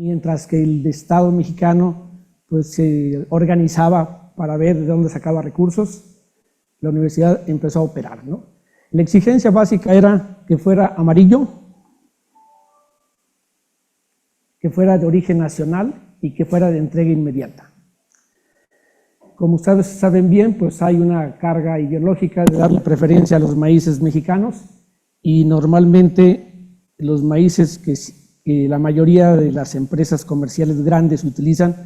mientras que el Estado mexicano pues, se organizaba para ver de dónde sacaba recursos, la universidad empezó a operar, ¿no? La exigencia básica era que fuera amarillo, que fuera de origen nacional y que fuera de entrega inmediata. Como ustedes saben bien, pues hay una carga ideológica de darle preferencia a los maíces mexicanos y normalmente los maíces que la mayoría de las empresas comerciales grandes utilizan,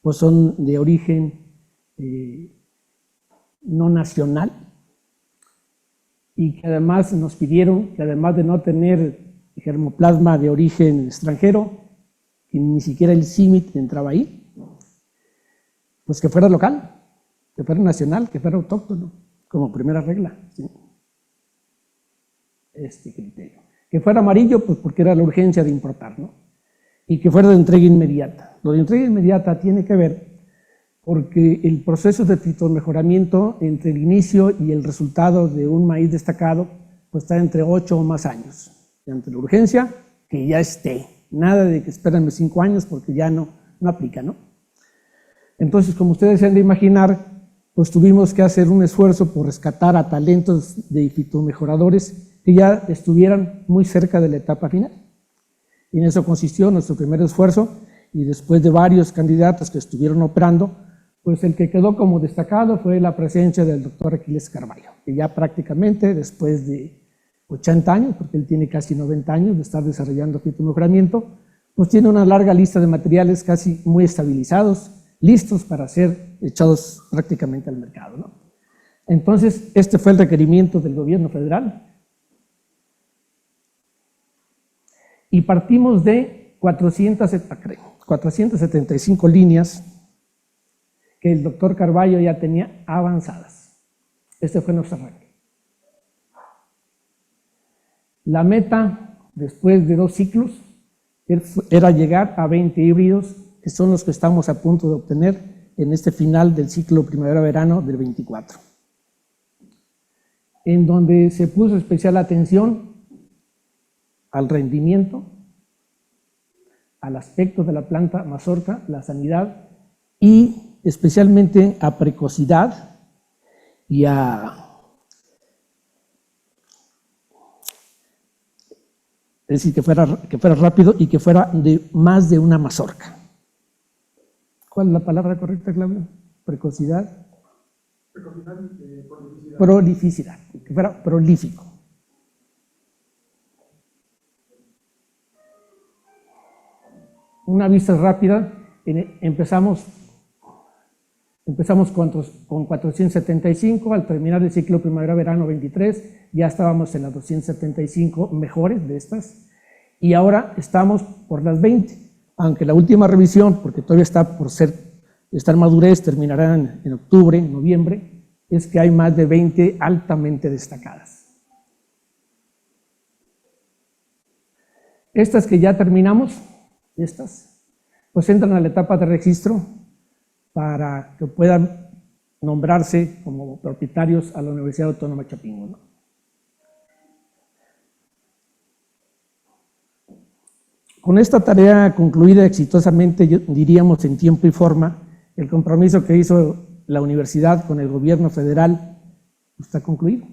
pues son de origen no nacional y que además nos pidieron que además de no tener germoplasma de origen extranjero, que ni siquiera el CIMIT entraba ahí, pues que fuera local, que fuera nacional, que fuera autóctono, como primera regla, ¿sí? Este criterio. Que fuera amarillo, pues porque era la urgencia de importar, ¿no? Y que fuera de entrega inmediata. Lo de entrega inmediata tiene que ver porque el proceso de fitomejoramiento entre el inicio y el resultado de un maíz destacado pues está entre 8 o más años. Y ante la urgencia, que ya esté. Nada de que espérenme 5 años porque ya no aplica, ¿no? Entonces, como ustedes se han de imaginar, pues tuvimos que hacer un esfuerzo por rescatar a talentos de fitomejoradores que ya estuvieran muy cerca de la etapa final. Y en eso consistió nuestro primer esfuerzo, y después de varios candidatos que estuvieron operando, pues el que quedó como destacado fue la presencia del doctor Aquiles Carballo, que ya prácticamente después de 80 años, porque él tiene casi 90 años de estar desarrollando fitomejoramiento, pues tiene una larga lista de materiales casi muy estabilizados, listos para ser echados prácticamente al mercado, ¿no? Entonces, este fue el requerimiento del gobierno federal. Y partimos de 475 líneas que el doctor Carballo ya tenía avanzadas. Este fue nuestro arranque. La meta, después de 2 ciclos, era llegar a 20 híbridos, que son los que estamos a punto de obtener en este final del ciclo primavera-verano del 24. En donde se puso especial atención al rendimiento, al aspecto de la planta mazorca, la sanidad y especialmente a precocidad y es decir, que fuera rápido y que fuera de más de una mazorca. ¿Cuál es la palabra correcta, Claudio? Precocidad. Precocidad y prolificidad. Prolificidad, que fuera prolífico. Una vista rápida, empezamos con 475, al terminar el ciclo primavera-verano 23, ya estábamos en las 275 mejores de estas, y ahora estamos por las 20, aunque la última revisión, porque todavía está por estar madurez, terminará en octubre, en noviembre, es que hay más de 20 altamente destacadas. Estas que ya terminamos, pues entran a la etapa de registro para que puedan nombrarse como propietarios a la Universidad Autónoma Chapingo, ¿no? Con esta tarea concluida exitosamente, diríamos en tiempo y forma, el compromiso que hizo la universidad con el gobierno federal está concluido.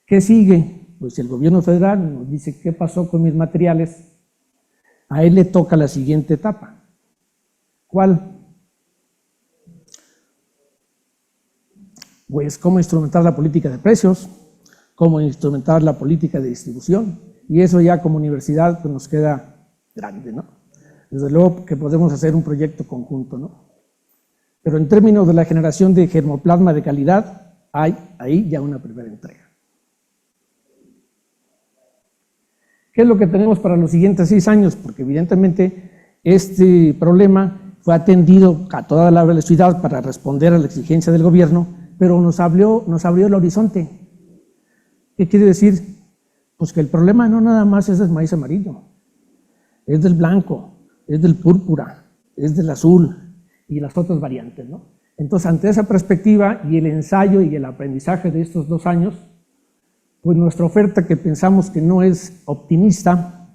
¿Qué sigue? Pues el gobierno federal nos dice qué pasó con mis materiales. A él le toca la siguiente etapa. ¿Cuál? Pues cómo instrumentar la política de precios, cómo instrumentar la política de distribución, y eso ya como universidad pues nos queda grande, ¿no? Desde luego que podemos hacer un proyecto conjunto, ¿no? Pero en términos de la generación de germoplasma de calidad, hay ahí ya una primera entrega. ¿Qué es lo que tenemos para los siguientes 6 años? Porque evidentemente este problema fue atendido a toda la velocidad para responder a la exigencia del gobierno, pero nos abrió el horizonte. ¿Qué quiere decir? Pues que el problema no nada más es del maíz amarillo, es del blanco, es del púrpura, es del azul y las otras variantes, ¿no? Entonces, ante esa perspectiva y el ensayo y el aprendizaje de estos 2 años, pues nuestra oferta, que pensamos que no es optimista,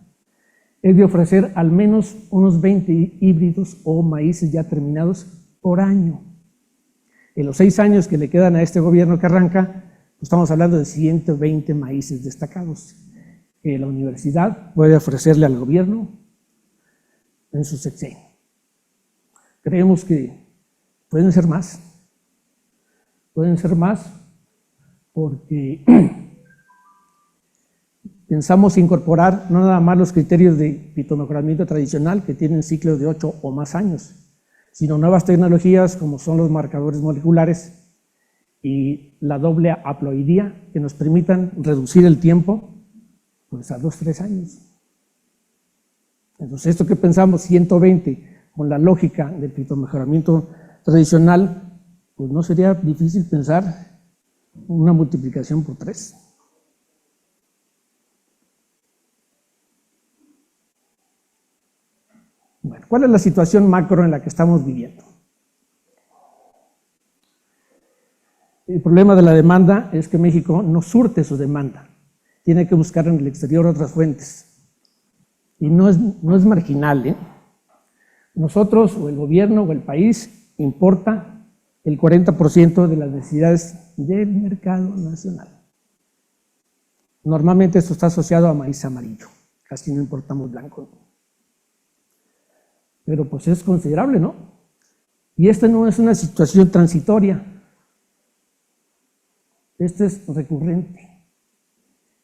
es de ofrecer al menos unos 20 híbridos o maíces ya terminados por año. En los 6 años que le quedan a este gobierno que arranca, pues estamos hablando de 120 maíces destacados que la universidad puede ofrecerle al gobierno en su sexenio. Creemos que pueden ser más porque pensamos incorporar no nada más los criterios de fitomejoramiento tradicional que tienen ciclos de 8 o más años, sino nuevas tecnologías como son los marcadores moleculares y la doble haploidía que nos permitan reducir el tiempo pues a 2-3 años. Entonces esto que pensamos 120 con la lógica del fitomejoramiento tradicional, pues no sería difícil pensar una multiplicación por 3. Bueno, ¿cuál es la situación macro en la que estamos viviendo? El problema de la demanda es que México no surte su demanda, tiene que buscar en el exterior otras fuentes. Y no es marginal, ¿eh? Nosotros, o el gobierno, o el país, importa el 40% de las necesidades del mercado nacional. Normalmente esto está asociado a maíz amarillo, casi no importamos blanco. Pero pues es considerable, ¿no? Y esta no es una situación transitoria, esta es recurrente.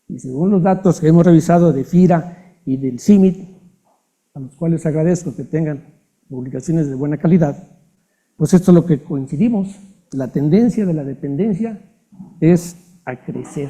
Y según los datos que hemos revisado de FIRA y del CIMIT, a los cuales agradezco que tengan publicaciones de buena calidad, pues esto es lo que coincidimos, la tendencia de la dependencia es a crecer.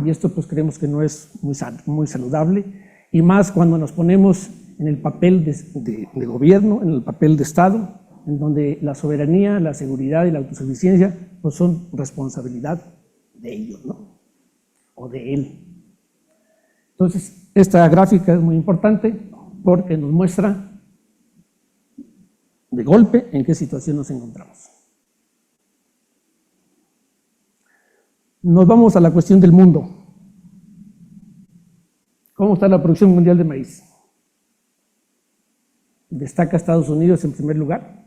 Y esto pues creemos que no es muy saludable, y más cuando nos ponemos en el papel de gobierno, en el papel de Estado, en donde la soberanía, la seguridad y la autosuficiencia pues son responsabilidad de ellos, ¿no? O de él. Entonces, esta gráfica es muy importante porque nos muestra de golpe en qué situación nos encontramos. Nos vamos a la cuestión del mundo. ¿Cómo está la producción mundial de maíz? Destaca Estados Unidos en primer lugar.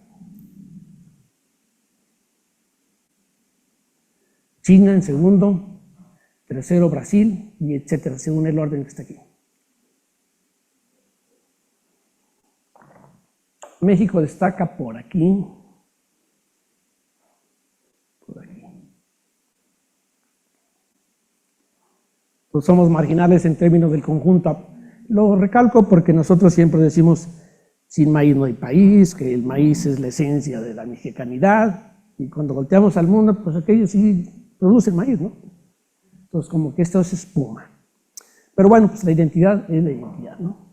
China en segundo, tercero Brasil, y etcétera, según el orden que está aquí. México destaca por aquí, pues somos marginales en términos del conjunto. Lo recalco porque nosotros siempre decimos, sin maíz no hay país, que el maíz es la esencia de la mexicanidad, y cuando volteamos al mundo, pues aquellos sí producen maíz, ¿no? Entonces como que esto es espuma. Pero bueno, pues la identidad es la identidad, ¿no?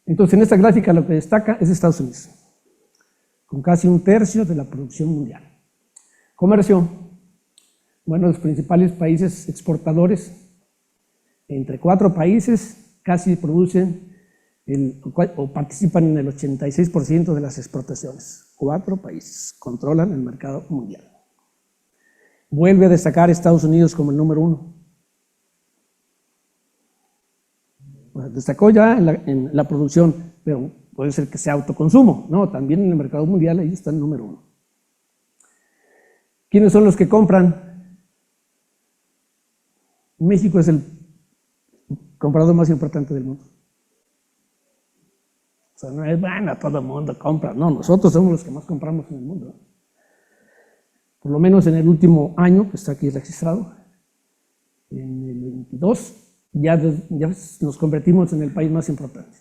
Entonces en esta gráfica lo que destaca es Estados Unidos, con casi 1/3 de la producción mundial. Comercio, bueno, los principales países exportadores, entre 4 países casi producen o participan en el 86% de las exportaciones. 4 países controlan el mercado mundial. Vuelve a destacar Estados Unidos como el número 1. Pues destacó ya en la producción, pero puede ser que sea autoconsumo, ¿no? También en el mercado mundial ahí está el número 1. ¿Quiénes son los que compran? México es el comprador más importante del mundo. O sea, no es, bueno, todo el mundo compra, no, nosotros somos los que más compramos en el mundo. Por lo menos en el último año, que está aquí registrado, en el 22, ya nos convertimos en el país más importante.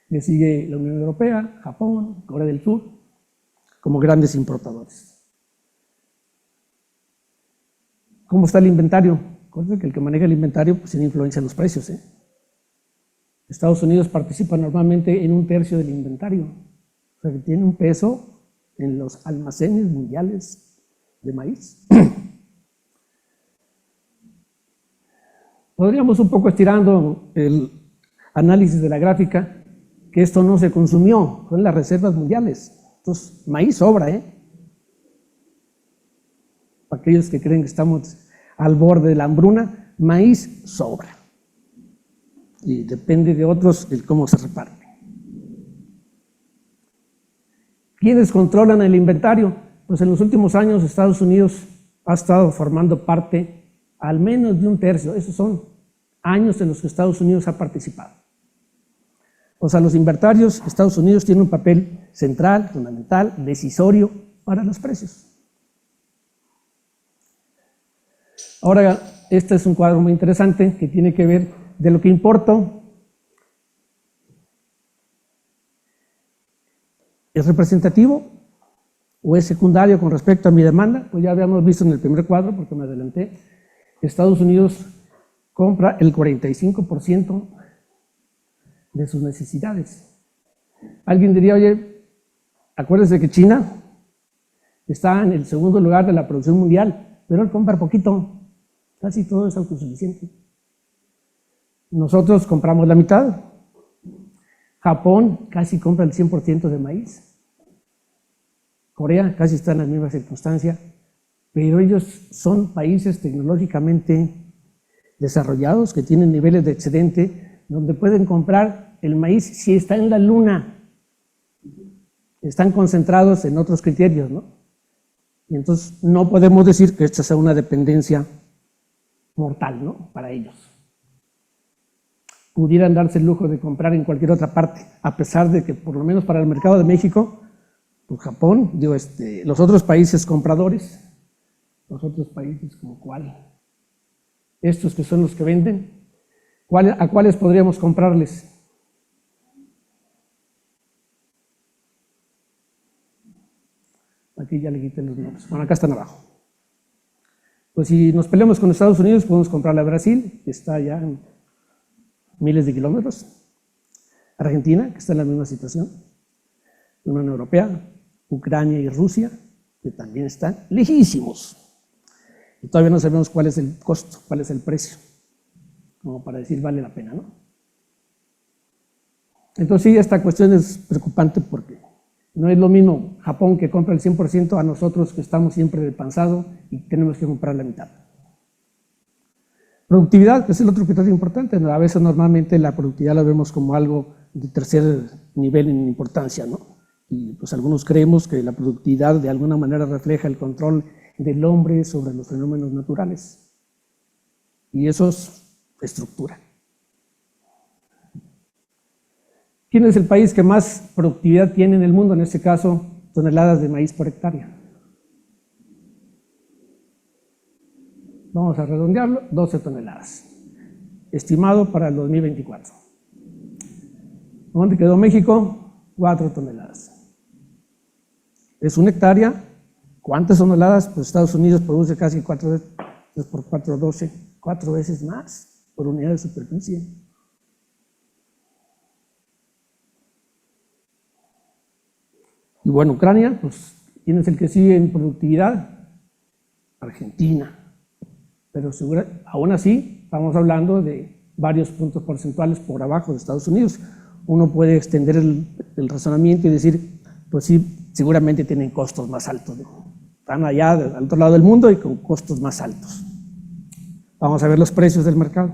Le sigue la Unión Europea, Japón, Corea del Sur, como grandes importadores. ¿Cómo está el inventario? Recuerden que el que maneja el inventario pues tiene influencia en los precios, ¿eh? Estados Unidos participa normalmente en 1/3 del inventario, o sea que tiene un peso en los almacenes mundiales de maíz. Podríamos un poco estirando el análisis de la gráfica, que esto no se consumió, son las reservas mundiales. Entonces, maíz sobra, ¿eh? Para aquellos que creen que estamos al borde de la hambruna, maíz sobra. Y depende de otros el cómo se reparte. ¿Quiénes controlan el inventario? Pues en los últimos años Estados Unidos ha estado formando parte al menos de un tercio. Esos son años en los que Estados Unidos ha participado. O sea, los inventarios, Estados Unidos tiene un papel central, fundamental, decisorio para los precios. Ahora, este es un cuadro muy interesante que tiene que ver de lo que importo. ¿Es representativo o es secundario con respecto a mi demanda? Pues ya habíamos visto en el primer cuadro, porque me adelanté, Estados Unidos compra el 45% de sus necesidades. Alguien diría, oye, acuérdense que China está en el segundo lugar de la producción mundial, pero él compra poquito, casi todo es autosuficiente. Nosotros compramos la mitad. Japón casi compra el 100% de maíz. Corea casi está en la misma circunstancia, pero ellos son países tecnológicamente desarrollados que tienen niveles de excedente donde pueden comprar el maíz si está en la luna. Están concentrados en otros criterios, ¿no? Y entonces no podemos decir que esta sea una dependencia mortal, ¿no? Para ellos. Pudieran darse el lujo de comprar en cualquier otra parte, a pesar de que por lo menos para el mercado de México, pues Japón, los otros países compradores, los otros países como cuál, estos que son los que venden, ¿a cuáles podríamos comprarles? Aquí ya le quité los nombres. Bueno, acá están abajo. Pues si nos peleamos con Estados Unidos, podemos comprarle a Brasil, que está ya en miles de kilómetros. Argentina, que está en la misma situación. La Unión Europea, Ucrania y Rusia, que también están lejísimos. Y todavía no sabemos cuál es el costo, cuál es el precio, como para decir vale la pena, ¿no? Entonces sí, esta cuestión es preocupante porque no es lo mismo Japón que compra el 100% a nosotros que estamos siempre de panzado y tenemos que comprar la mitad. Productividad, que es el otro criterio importante. A veces normalmente la productividad la vemos como algo de tercer nivel en importancia, ¿no? Y pues algunos creemos que la productividad de alguna manera refleja el control del hombre sobre los fenómenos naturales. Y eso es estructura. ¿Quién es el país que más productividad tiene en el mundo? En este caso, toneladas de maíz por hectárea. Vamos a redondearlo, 12 toneladas. Estimado para el 2024. ¿Dónde quedó México? 4 toneladas. Es una hectárea. ¿Cuántas toneladas? Pues Estados Unidos produce casi 4 veces, 3 por 4, 12, 4 veces más por unidad de superficie. Y bueno, Ucrania, pues, ¿quién es el que sigue en productividad? Argentina. Pero aún así, estamos hablando de varios puntos porcentuales por abajo de Estados Unidos. Uno puede extender el razonamiento y decir, pues sí, seguramente tienen costos más altos, ¿no? Están allá al otro lado del mundo y con costos más altos. Vamos a ver los precios del mercado.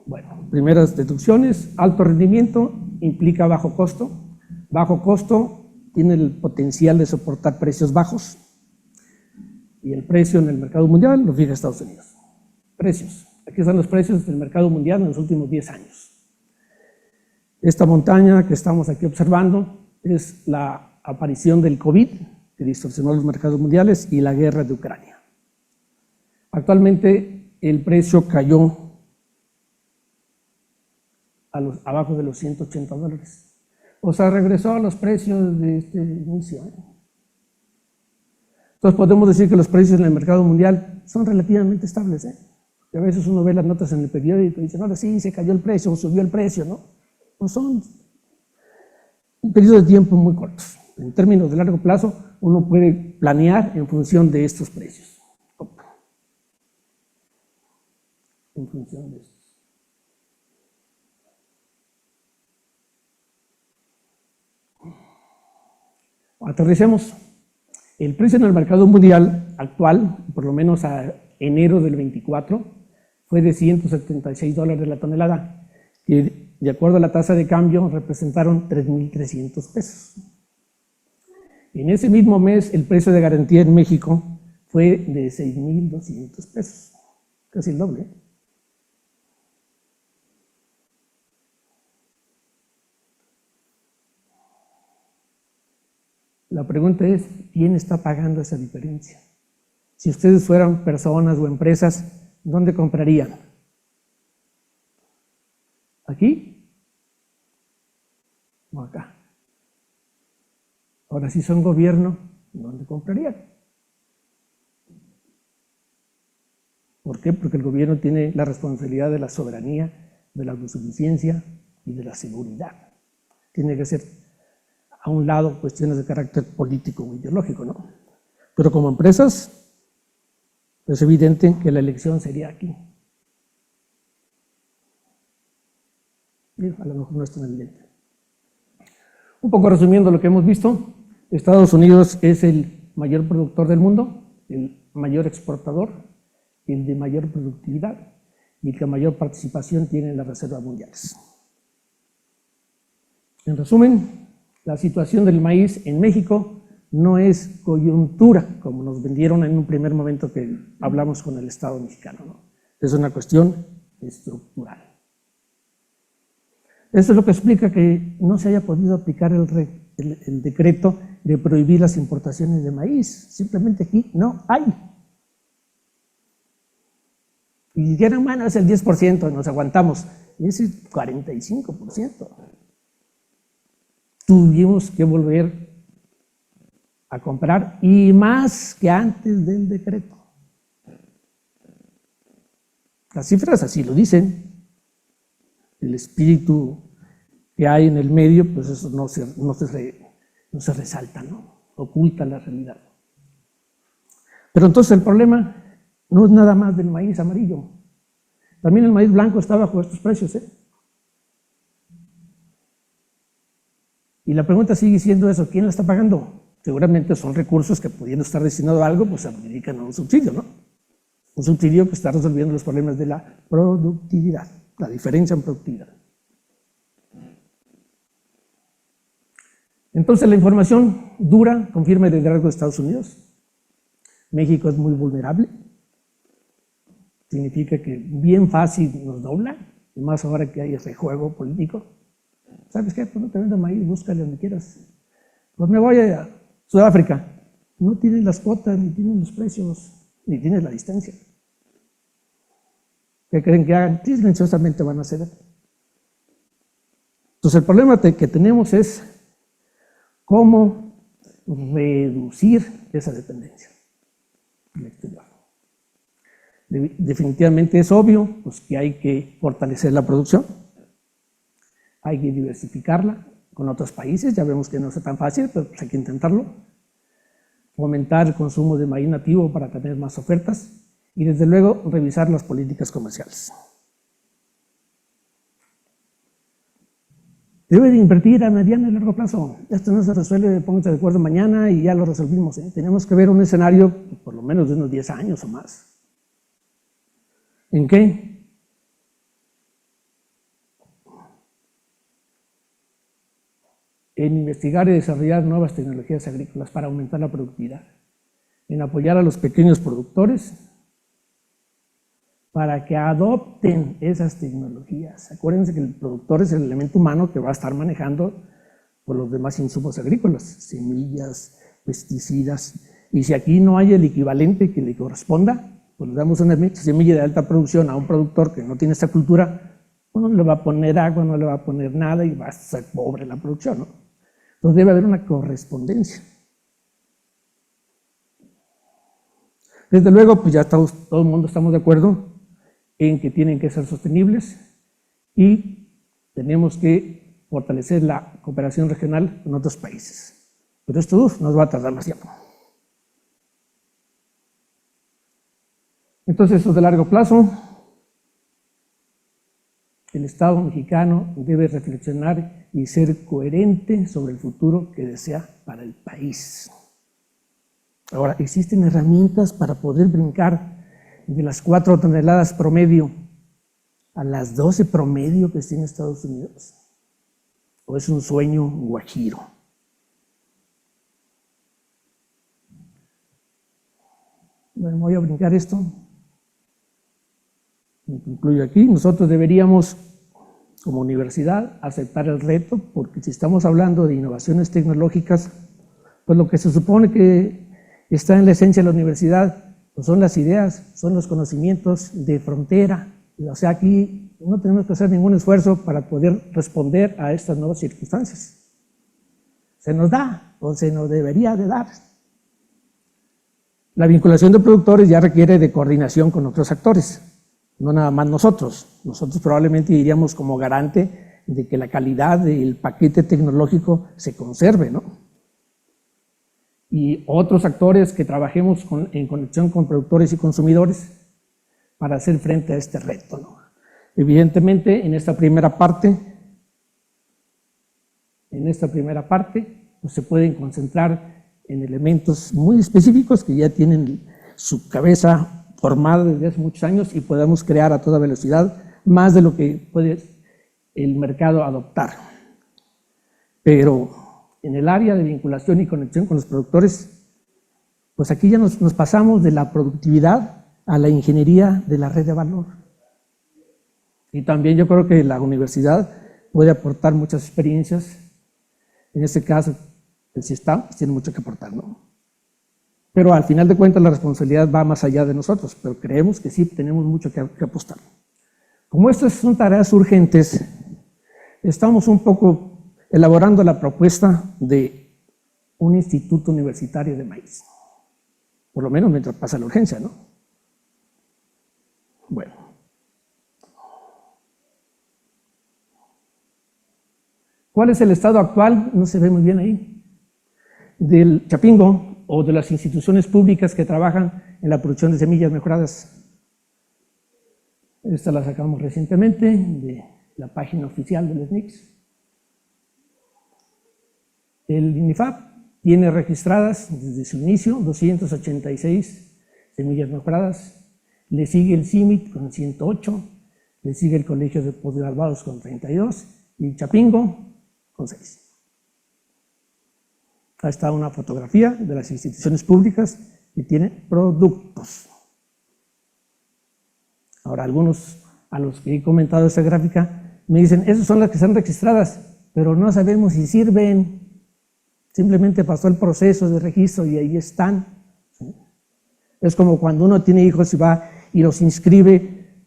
Bueno, primeras deducciones, alto rendimiento implica bajo costo. Bajo costo tiene el potencial de soportar precios bajos y el precio en el mercado mundial lo fija Estados Unidos. Precios. Aquí están los precios del mercado mundial en los últimos 10 años. Esta montaña que estamos aquí observando es la aparición del COVID, que distorsionó los mercados mundiales, y la guerra de Ucrania. Actualmente el precio cayó abajo de los $180. O sea, regresó a los precios de este inicio. Entonces podemos decir que los precios en el mercado mundial son relativamente estables. Y a veces uno ve las notas en el periódico y dice, no, sí, se cayó el precio o subió el precio, ¿no? No son un periodo de tiempo muy cortos. En términos de largo plazo, uno puede planear en función de estos precios. En función de estos. Aterricemos. El precio en el mercado mundial actual, por lo menos a enero del 24, fue de $176 la tonelada, que de acuerdo a la tasa de cambio representaron 3,300 pesos. En ese mismo mes, el precio de garantía en México fue de 6,200 pesos, casi el doble. La pregunta es, ¿quién está pagando esa diferencia? Si ustedes fueran personas o empresas, ¿dónde comprarían? ¿Aquí? O acá. Ahora, si son gobierno, ¿dónde comprarían? ¿Por qué? Porque el gobierno tiene la responsabilidad de la soberanía, de la autosuficiencia y de la seguridad. Tiene que ser a un lado cuestiones de carácter político o ideológico, ¿no? Pero como empresas, es evidente que la elección sería aquí. A lo mejor no es tan evidente. Un poco resumiendo lo que hemos visto, Estados Unidos es el mayor productor del mundo, el mayor exportador, el de mayor productividad y el que mayor participación tiene en las reservas mundiales. En resumen, la situación del maíz en México no es coyuntura, como nos vendieron en un primer momento que hablamos con el Estado mexicano, ¿no? Es una cuestión estructural. Eso es lo que explica que no se haya podido aplicar el decreto de prohibir las importaciones de maíz. Simplemente aquí no hay. Y dijeron, bueno, es el 10%, nos aguantamos. Y es el 45%. Tuvimos que volver a comprar y más que antes del decreto. Las cifras así lo dicen. El espíritu que hay en el medio, pues eso no se resalta, ¿no? Oculta la realidad. Pero entonces el problema no es nada más del maíz amarillo. También el maíz blanco está bajo estos precios, ¿eh? Y la pregunta sigue siendo eso, ¿quién la está pagando? Seguramente son recursos que pudiendo estar destinados a algo, pues se dedican a un subsidio, ¿no? Un subsidio que está resolviendo los problemas de la productividad, la diferencia en productividad. Entonces la información dura confirma el liderazgo de Estados Unidos. México es muy vulnerable. Significa que bien fácil nos dobla, y más ahora que hay ese juego político. ¿Sabes qué? Pues no te vendo maíz, búscale donde quieras. Pues me voy a Sudáfrica. No tienes las cuotas, ni tienes los precios, ni tienes la distancia. ¿Qué creen que hagan? Silenciosamente van a ceder. Entonces el problema que tenemos es cómo reducir esa dependencia del exterior. Definitivamente es obvio pues, que hay que fortalecer la producción, hay que diversificarla con otros países, ya vemos que no es tan fácil, pero pues hay que intentarlo. Fomentar el consumo de maíz nativo para tener más ofertas y desde luego revisar las políticas comerciales. Debe de invertir a mediano y largo plazo. Esto no se resuelve, pónganse de acuerdo mañana y ya lo resolvimos, ¿eh? Tenemos que ver un escenario por lo menos de unos 10 años o más. ¿En qué? En investigar y desarrollar nuevas tecnologías agrícolas para aumentar la productividad, en apoyar a los pequeños productores para que adopten esas tecnologías. Acuérdense que el productor es el elemento humano que va a estar manejando por los demás insumos agrícolas, semillas, pesticidas, y si aquí no hay el equivalente que le corresponda, pues le damos una semilla de alta producción a un productor que no tiene esta cultura, pues no le va a poner agua, no le va a poner nada y va a ser pobre la producción, ¿no? Entonces debe haber una correspondencia. Desde luego, pues ya todo el mundo estamos de acuerdo en que tienen que ser sostenibles y tenemos que fortalecer la cooperación regional con otros países. Pero esto nos va a tardar más tiempo. Entonces, eso de largo plazo, el Estado mexicano debe reflexionar y ser coherente sobre el futuro que desea para el país. Ahora, existen herramientas para poder brincar de las 4 toneladas promedio a las 12 promedio que tiene Estados Unidos. ¿O es un sueño guajiro? Bueno, voy a brincar esto. Me concluyo aquí. Nosotros deberíamos, como universidad, aceptar el reto, porque si estamos hablando de innovaciones tecnológicas, pues lo que se supone que está en la esencia de la universidad, pues son las ideas, son los conocimientos de frontera. O sea, aquí no tenemos que hacer ningún esfuerzo para poder responder a estas nuevas circunstancias. Se nos da, o se nos debería de dar. La vinculación de productores ya requiere de coordinación con otros actores, no nada más nosotros. Nosotros probablemente iríamos como garante de que la calidad del paquete tecnológico se conserve, ¿no? Y otros actores que trabajemos en conexión con productores y consumidores para hacer frente a este reto, ¿no? Evidentemente, en esta primera parte, pues se pueden concentrar en elementos muy específicos que ya tienen su cabeza formada desde hace muchos años y podamos crear a toda velocidad más de lo que puede el mercado adoptar. Pero en el área de vinculación y conexión con los productores, pues aquí ya nos pasamos de la productividad a la ingeniería de la red de valor. Y también yo creo que la universidad puede aportar muchas experiencias. En este caso, el CIESTAM tiene mucho que aportar, ¿no? Pero al final de cuentas la responsabilidad va más allá de nosotros, pero creemos que sí tenemos mucho que apostar. Como estas son tareas urgentes, estamos un poco elaborando la propuesta de un instituto universitario de maíz. Por lo menos mientras pasa la urgencia, ¿no? Bueno. ¿Cuál es el estado actual? No se ve muy bien ahí. Del Chapingo o de las instituciones públicas que trabajan en la producción de semillas mejoradas. Esta la sacamos recientemente de la página oficial del SNICS. El INIFAP tiene registradas desde su inicio 286 semillas mejoradas. Le sigue el CIMIT con 108, le sigue el Colegio de Posgraduados con 32 y Chapingo con 6. Ahí está una fotografía de las instituciones públicas que tienen productos. Ahora, algunos a los que he comentado esta gráfica me dicen, esas son las que están registradas, pero no sabemos si sirven. Simplemente pasó el proceso de registro y ahí están. Es como cuando uno tiene hijos y va y los inscribe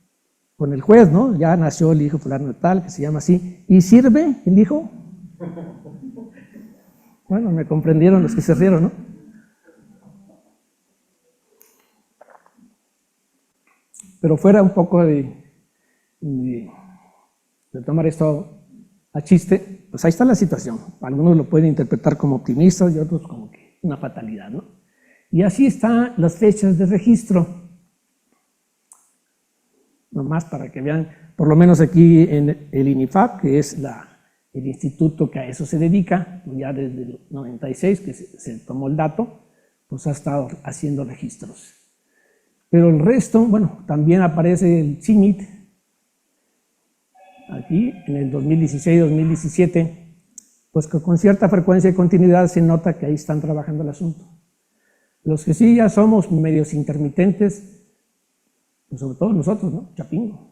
con el juez, ¿no? Ya nació el hijo fulano de tal, que se llama así. ¿Y sirve el hijo? Bueno, me comprendieron los que se rieron, ¿no? Pero fuera un poco de tomar esto a chiste, pues ahí está la situación. Algunos lo pueden interpretar como optimistas y otros como que una fatalidad, ¿no? Y así están las fechas de registro. Nomás para que vean, por lo menos aquí en el INIFAP, que es el instituto que a eso se dedica, ya desde el 96 que se tomó el dato, pues ha estado haciendo registros. Pero el resto, bueno, también aparece el CIMIT, aquí en el 2016-2017, pues que con cierta frecuencia y continuidad se nota que ahí están trabajando el asunto. Los que sí ya somos medios intermitentes, pues sobre todo nosotros, ¿no? Chapingo.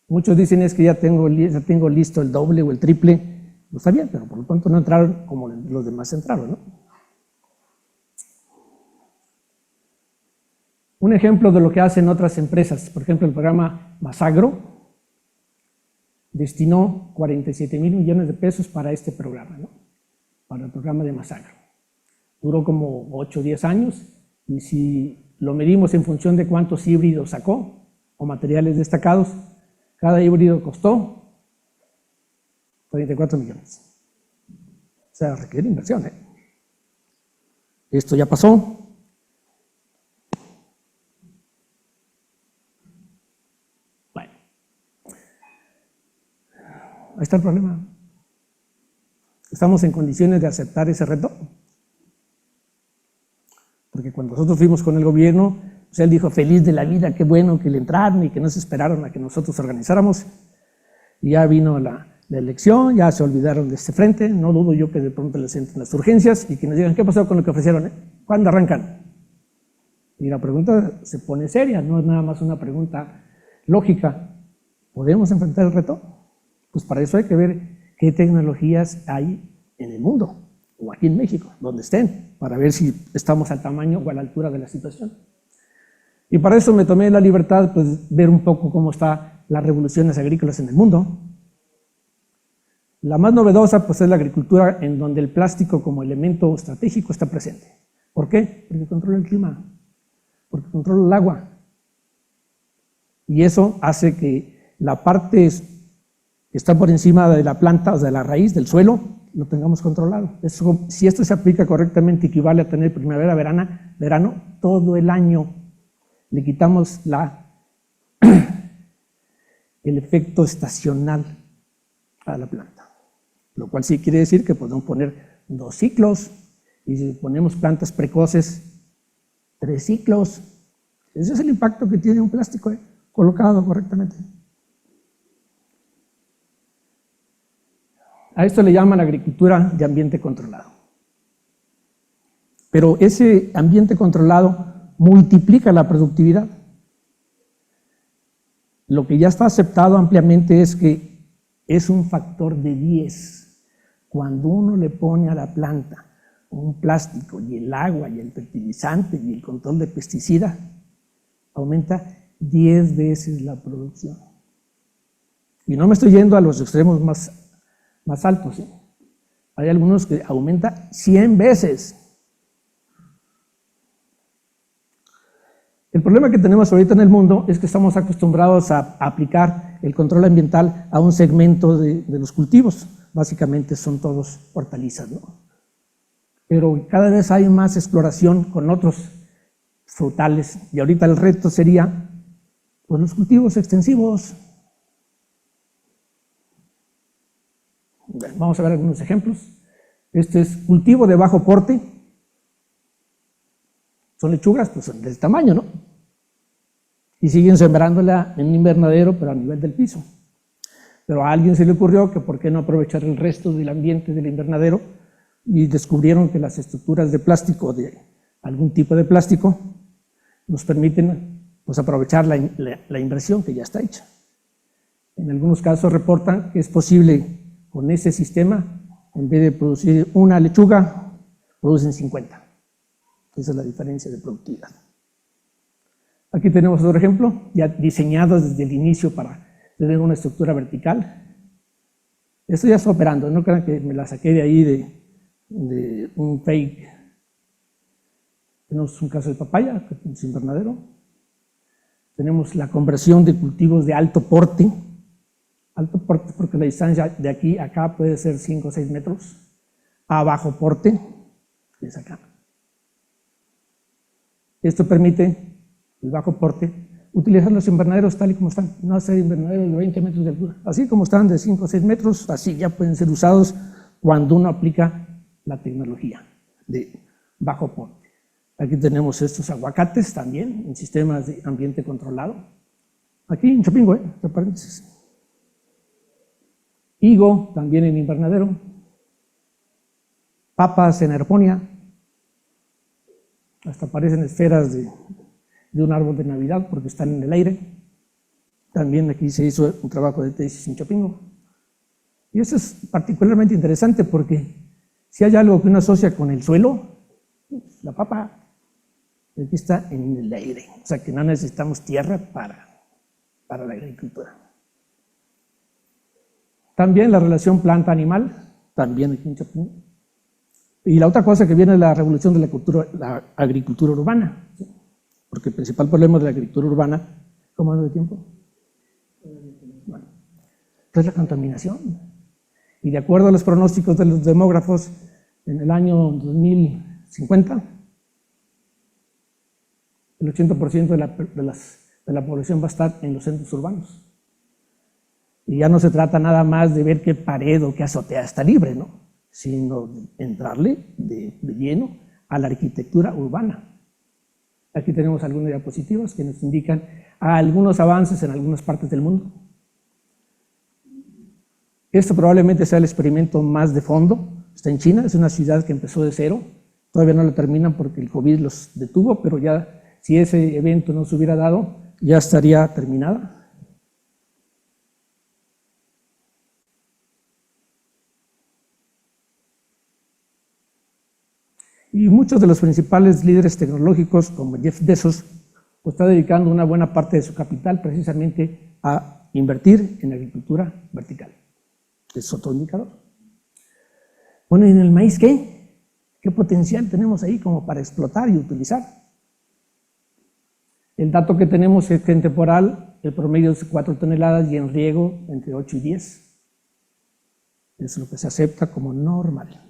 Muchos dicen es que ya tengo listo el doble o el triple. No está bien, pero por lo tanto no entraron como los demás entraron, ¿no? Un ejemplo de lo que hacen otras empresas, por ejemplo el programa Masagro, destinó 47,000 millones de pesos para este programa, ¿no? Para el programa de Masagro. Duró como 8 o 10 años y si lo medimos en función de cuántos híbridos sacó o materiales destacados, cada híbrido costó 34 millones. O sea, requiere inversión, ¿eh? Esto ya pasó. Bueno. Ahí está el problema. ¿Estamos en condiciones de aceptar ese reto? porque cuando nosotros fuimos con el gobierno, pues él dijo feliz de la vida, qué bueno que le entraron y que no se esperaron a que nosotros organizáramos. Y ya vino la elección, ya se olvidaron de este frente, no dudo yo que de pronto les entren las urgencias y que nos digan, ¿qué pasó con lo que ofrecieron? ¿Cuándo arrancan? Y la pregunta se pone seria, no es nada más una pregunta lógica. ¿Podemos enfrentar el reto? Pues para eso hay que ver qué tecnologías hay en el mundo, o aquí en México, donde estén, para ver si estamos al tamaño o a la altura de la situación. Y para eso me tomé la libertad, pues, ver un poco cómo están las revoluciones agrícolas en el mundo. La más novedosa, pues, es la agricultura en donde el plástico como elemento estratégico está presente. ¿Por qué? Porque controla el clima, porque controla el agua. Y eso hace que la parte que está por encima de la planta, o de la raíz, del suelo, lo tengamos controlado. Eso, si esto se aplica correctamente, equivale a tener primavera, verano, todo el año. Le quitamos el efecto estacional a la planta, lo cual sí quiere decir que podemos poner 2 ciclos, y si ponemos plantas precoces, 3 ciclos. Ese es el impacto que tiene un plástico colocado correctamente. A esto le llaman agricultura de ambiente controlado. Pero ese ambiente controlado multiplica la productividad. Lo que ya está aceptado ampliamente es que es un factor de 10. Cuando uno le pone a la planta un plástico y el agua y el fertilizante y el control de pesticidas, aumenta 10 veces la producción. Y no me estoy yendo a los extremos más altos, ¿eh? Hay algunos que aumenta 100 veces. El problema que tenemos ahorita en el mundo es que estamos acostumbrados a aplicar el control ambiental a un segmento de los cultivos. Básicamente son todos hortalizas, ¿no? Pero cada vez hay más exploración con otros frutales, y ahorita el reto sería, pues, los cultivos extensivos. Vamos a ver algunos ejemplos. Este es cultivo de bajo porte. Son lechugas, pues son del tamaño, ¿no? Y siguen sembrándola en un invernadero, pero a nivel del piso. Pero a alguien se le ocurrió que por qué no aprovechar el resto del ambiente del invernadero, y descubrieron que las estructuras de plástico, de algún tipo de plástico, nos permiten, pues, aprovechar la inversión que ya está hecha. En algunos casos reportan que es posible con ese sistema, en vez de producir una lechuga, producen 50. Esa es la diferencia de productividad. Aquí tenemos otro ejemplo, ya diseñado desde el inicio para tener una estructura vertical. Esto ya está operando, no crean que me la saqué de ahí de un fake. Tenemos un caso de papaya, que es invernadero. Tenemos la conversión de cultivos de alto porte porque la distancia de aquí a acá puede ser 5 o 6 metros, a bajo porte, que es acá. Esto permite, el bajo porte, utilizar los invernaderos tal y como están, no hacer invernaderos de 20 metros de altura, así como están de 5 o 6 metros, así ya pueden ser usados cuando uno aplica la tecnología de bajo porte. Aquí tenemos estos aguacates también en sistemas de ambiente controlado. Aquí en Chapingo, entre paréntesis. Higo también en invernadero. Papas en aeroponía. Hasta parecen esferas de un árbol de Navidad porque están en el aire. También aquí se hizo un trabajo de tesis en Chapingo. Y eso es particularmente interesante porque si hay algo que uno asocia con el suelo, la papa, aquí está en el aire. O sea que no necesitamos tierra para la agricultura. También la relación planta-animal, también aquí en Chapingo. Y la otra cosa que viene es la revolución de la agricultura urbana, ¿sí? Porque el principal problema de la agricultura urbana, ¿cómo ando de tiempo? Bueno, es la contaminación. Y de acuerdo a los pronósticos de los demógrafos, en el año 2050, el 80% de la población va a estar en los centros urbanos. Y ya no se trata nada más de ver qué pared o qué azotea está libre, ¿no? Sino de entrarle de lleno a la arquitectura urbana. Aquí tenemos algunas diapositivas que nos indican algunos avances en algunas partes del mundo. Esto probablemente sea el experimento más de fondo. Está en China, es una ciudad que empezó de cero. Todavía no lo terminan porque el COVID los detuvo, pero ya si ese evento no se hubiera dado, ya estaría terminada. Y muchos de los principales líderes tecnológicos, como Jeff Bezos, pues está dedicando una buena parte de su capital precisamente a invertir en agricultura vertical. Es otro indicador. Bueno, ¿y en el maíz qué? ¿Qué potencial tenemos ahí como para explotar y utilizar? El dato que tenemos es que en temporal el promedio es 4 toneladas y en riego entre 8 y 10. Es lo que se acepta como normal.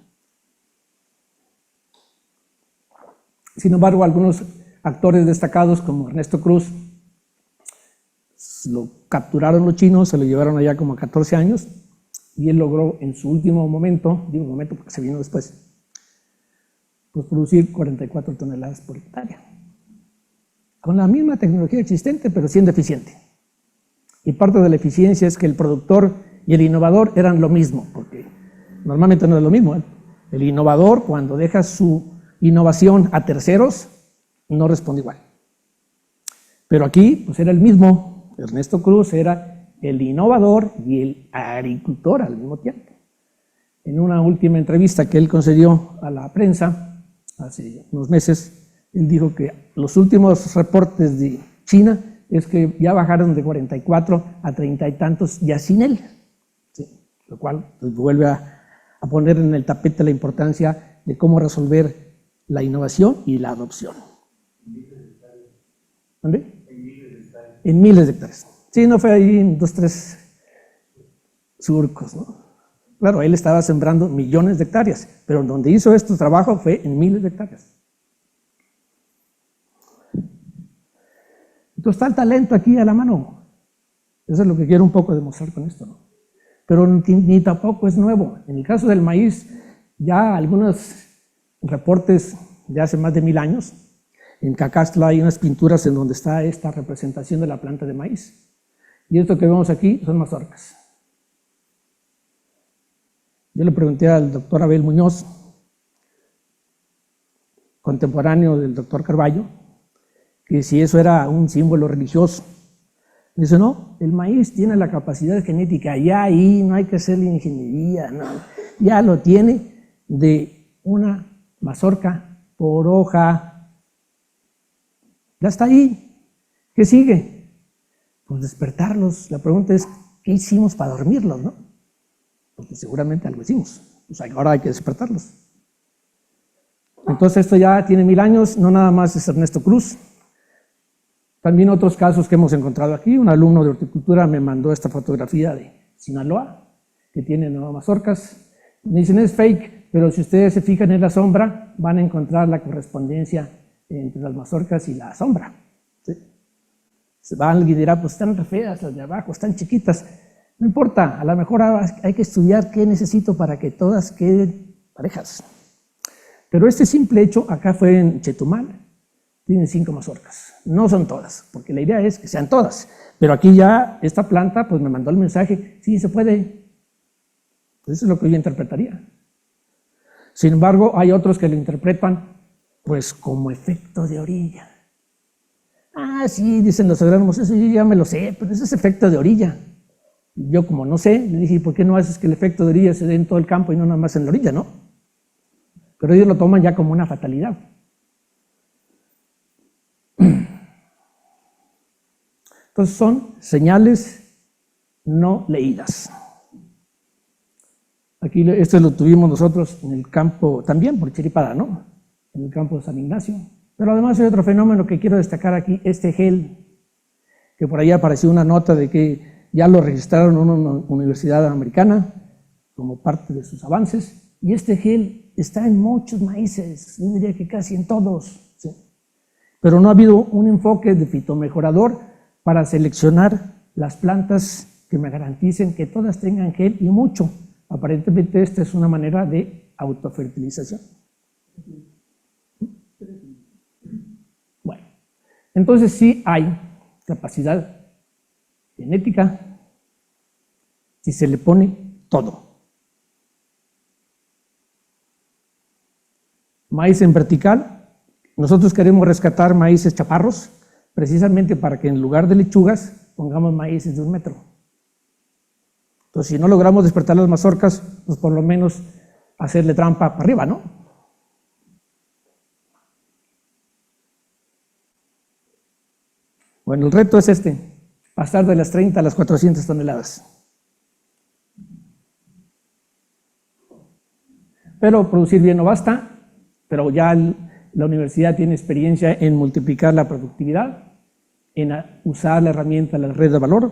Sin embargo, algunos actores destacados como Ernesto Cruz lo capturaron los chinos, se lo llevaron allá como a 14 años y él logró en su último momento, digo momento porque se vino después, pues producir 44 toneladas por hectárea. Con la misma tecnología existente, pero siendo eficiente. Y parte de la eficiencia es que el productor y el innovador eran lo mismo, porque normalmente no es lo mismo, ¿eh? El innovador, cuando deja su innovación a terceros, no responde igual. Pero aquí, pues era el mismo. Ernesto Cruz era el innovador y el agricultor al mismo tiempo. En una última entrevista que él concedió a la prensa, hace unos meses, él dijo que los últimos reportes de China es que ya bajaron de 44 a 30 y tantos ya sin él. Sí, lo cual pues, vuelve a poner en el tapete la importancia de cómo resolver la innovación y la adopción. ¿Dónde? En miles de hectáreas. Sí, no fue ahí en 2, 3 surcos, ¿no? Claro, él estaba sembrando millones de hectáreas, pero donde hizo este trabajo fue en miles de hectáreas. Entonces está el talento aquí a la mano. Eso es lo que quiero un poco demostrar con esto, ¿no? Pero ni tampoco es nuevo. En el caso del maíz, ya algunos reportes de hace más de 1000 años, en Cacastla hay unas pinturas en donde está esta representación de la planta de maíz. Y esto que vemos aquí son mazorcas. Yo le pregunté al doctor Abel Muñoz, contemporáneo del doctor Carballo, que si eso era un símbolo religioso. Dice, no, el maíz tiene la capacidad genética, ya ahí no hay que hacerle ingeniería, no, ya lo tiene de una mazorca por hoja. Ya está ahí. ¿Qué sigue? Pues despertarlos. La pregunta es, ¿qué hicimos para dormirlos, no? Porque seguramente algo hicimos. Pues ahora hay que despertarlos. Entonces esto ya tiene 1000 años, no nada más es Ernesto Cruz. También otros casos que hemos encontrado aquí. Un alumno de horticultura me mandó esta fotografía de Sinaloa, que tiene nuevas mazorcas. Me dicen, es fake, pero si ustedes se fijan en la sombra, van a encontrar la correspondencia entre las mazorcas y la sombra. ¿Sí? Alguien dirá, pues están re feas las de abajo, están chiquitas. No importa, a lo mejor hay que estudiar qué necesito para que todas queden parejas. Pero este simple hecho, acá fue en Chetumal, tiene 5 mazorcas. No son todas, porque la idea es que sean todas. Pero aquí ya esta planta pues me mandó el mensaje, sí, se puede. Eso es lo que yo interpretaría. Sin embargo, hay otros que lo interpretan pues como efecto de orilla. Ah, sí, dicen los agrónomos, eso yo ya me lo sé, pero eso es efecto de orilla. Yo como no sé, le dije, ¿por qué no haces que el efecto de orilla se dé en todo el campo y no nada más en la orilla, no? Pero ellos lo toman ya como una fatalidad. Entonces son señales no leídas. Aquí esto lo tuvimos nosotros en el campo, también por chiripada, ¿no? En el campo de San Ignacio. Pero además hay otro fenómeno que quiero destacar aquí, este gel, que por ahí apareció una nota de que ya lo registraron en una universidad americana como parte de sus avances, y este gel está en muchos maíces, yo diría que casi en todos, ¿sí? Pero no ha habido un enfoque de fitomejorador para seleccionar las plantas que me garanticen que todas tengan gel y mucho. Aparentemente esta es una manera de autofertilización. Bueno, Entonces sí hay capacidad genética si se le pone todo. Maíz en vertical, nosotros queremos rescatar maíces chaparros, precisamente para que en lugar de lechugas pongamos maíces de 1 metro. Entonces, si no logramos despertar las mazorcas, pues por lo menos hacerle trampa para arriba, ¿no? Bueno, el reto es pasar de las 30 a las 400 toneladas. Pero producir bien no basta, pero ya la universidad tiene experiencia en multiplicar la productividad, en usar la herramienta de la red de valor,